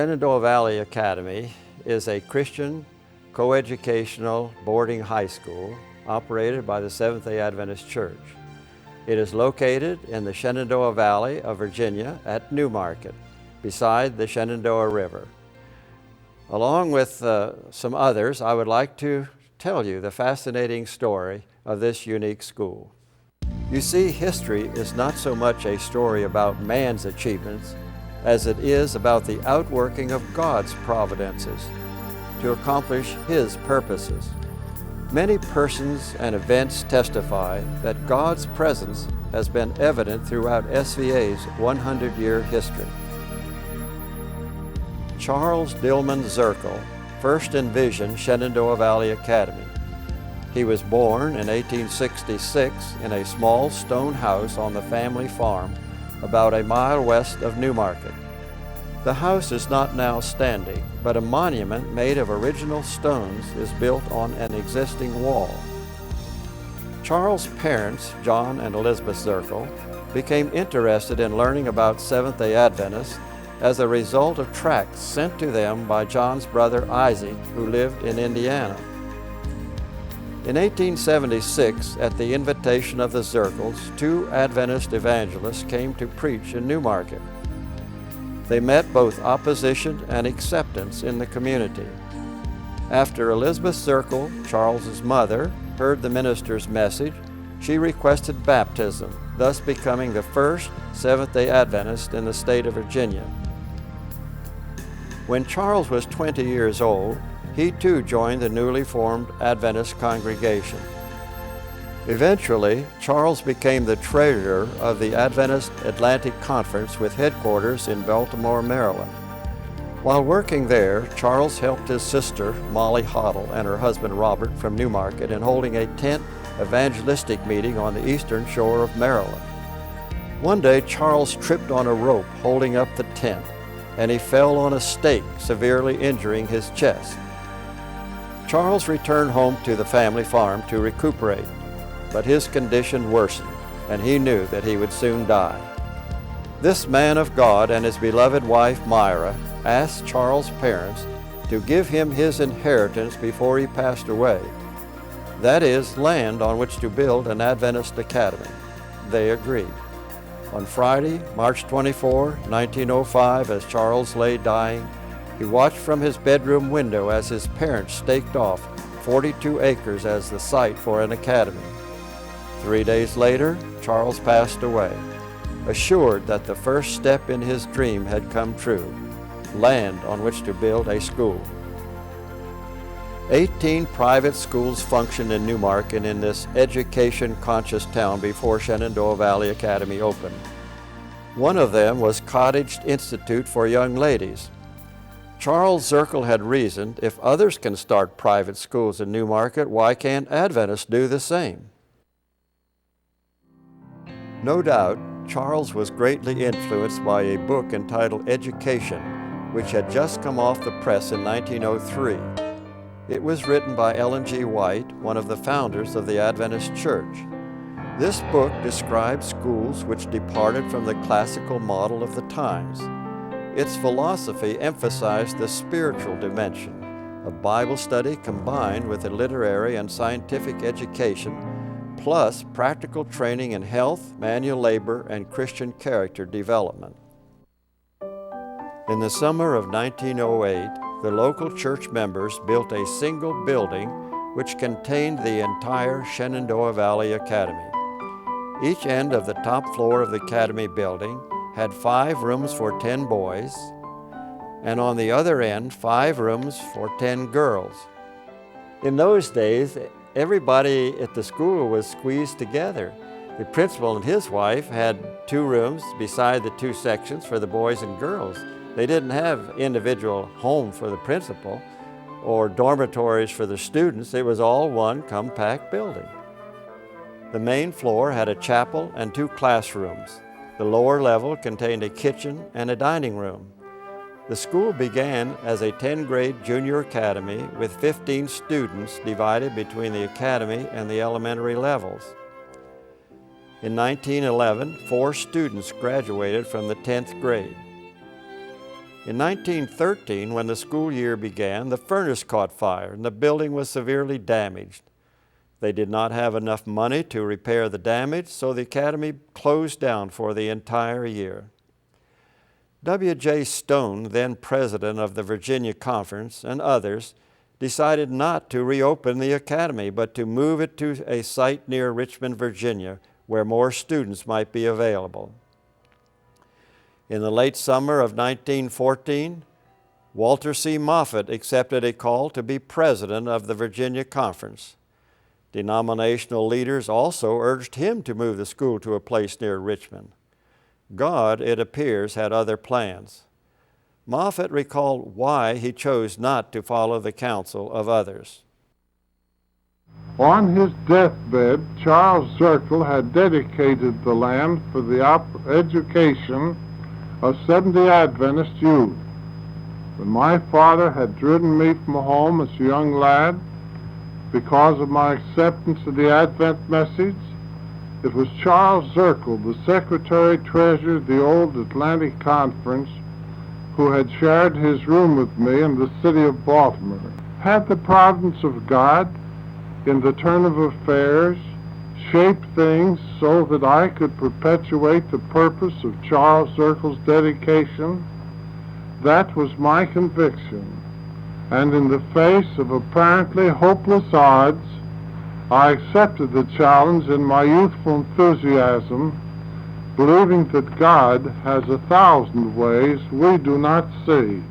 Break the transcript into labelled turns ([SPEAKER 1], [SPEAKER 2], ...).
[SPEAKER 1] Shenandoah Valley Academy is a Christian coeducational boarding high school operated by the Seventh-day Adventist Church. It is located in the Shenandoah Valley of Virginia at Newmarket, beside the Shenandoah River. Along with some others, I would like to tell you the fascinating story of this unique school. You see, history is not so much a story about man's achievements as it is about the outworking of God's providences to accomplish His purposes. Many persons and events testify that God's presence has been evident throughout SVA's 100-year history. Charles Dillman Zirkle first envisioned Shenandoah Valley Academy. He was born in 1866 in a small stone house on the family farm about a mile west of Newmarket. The house is not now standing, but a monument made of original stones is built on an existing wall. Charles' parents, John and Elizabeth Zirkle, became interested in learning about Seventh-day Adventists as a result of tracts sent to them by John's brother Isaac, who lived in Indiana. In 1876, at the invitation of the Zirkles, two Adventist evangelists came to preach in Newmarket. They met both opposition and acceptance in the community. After Elizabeth Zirkle, Charles's mother, heard the minister's message, she requested baptism, thus becoming the first Seventh-day Adventist in the state of Virginia. When Charles was 20 years old, he too joined the newly formed Adventist congregation. Eventually, Charles became the treasurer of the Adventist Atlantic Conference with headquarters in Baltimore, Maryland. While working there, Charles helped his sister, Molly Hoddle, and her husband, Robert, from Newmarket in holding a tent evangelistic meeting on the eastern shore of Maryland. One day, Charles tripped on a rope holding up the tent, and he fell on a stake, severely injuring his chest. Charles returned home to the family farm to recuperate, but his condition worsened, and he knew that he would soon die. This man of God and his beloved wife, Myra, asked Charles' parents to give him his inheritance before he passed away. That is, land on which to build an Adventist academy. They agreed. On Friday, March 24, 1905, as Charles lay dying, he watched from his bedroom window as his parents staked off 42 acres as the site for an academy. 3 days later, Charles passed away, assured that the first step in his dream had come true, land on which to build a school. 18 private schools functioned in Newmarket in this education-conscious town before Shenandoah Valley Academy opened. One of them was Cottage Institute for Young Ladies. Charles Zirkle had reasoned, if others can start private schools in Newmarket, why can't Adventists do the same? No doubt, Charles was greatly influenced by a book entitled Education, which had just come off the press in 1903. It was written by Ellen G. White, one of the founders of the Adventist Church. This book described schools which departed from the classical model of the times. Its philosophy emphasized the spiritual dimension of Bible study combined with a literary and scientific education, plus practical training in health, manual labor, and Christian character development. In the summer of 1908, the local church members built a single building which contained the entire Shenandoah Valley Academy. Each end of the top floor of the Academy building had 5 rooms for 10 boys, and on the other end, 5 rooms for 10 girls. In those days, everybody at the school was squeezed together. The principal and his wife had 2 rooms beside the 2 sections for the boys and girls. They didn't have individual home for the principal or dormitories for the students. It was all one compact building. The main floor had a chapel and 2 classrooms. The lower level contained a kitchen and a dining room. The school began as a 10-grade junior academy with 15 students divided between the academy and the elementary levels. In 1911, 4 students graduated from the 10th grade. In 1913, when the school year began, the furnace caught fire and the building was severely damaged. They did not have enough money to repair the damage, so the academy closed down for the entire year. W.J. Stone, then president of the Virginia Conference, and others decided not to reopen the academy, but to move it to a site near Richmond, Virginia, where more students might be available. In the late summer of 1914, Walter C. Moffett accepted a call to be president of the Virginia Conference. Denominational leaders also urged him to move the school to a place near Richmond. God, it appears, had other plans. Moffett recalled why he chose not to follow the counsel of others.
[SPEAKER 2] On his deathbed, Charles Zirkle had dedicated the land for the education of Seventh-day Adventist youth. When my father had driven me from home as a young lad because of my acceptance of the Advent message, it was Charles Zirkle, the Secretary-Treasurer of the old Atlantic Conference, who had shared his room with me in the city of Baltimore. Had the providence of God, in the turn of affairs, shaped things so that I could perpetuate the purpose of Charles Zirkle's dedication? That was my conviction, and in the face of apparently hopeless odds, I accepted the challenge in my youthful enthusiasm, believing that God has 1,000 ways we do not see.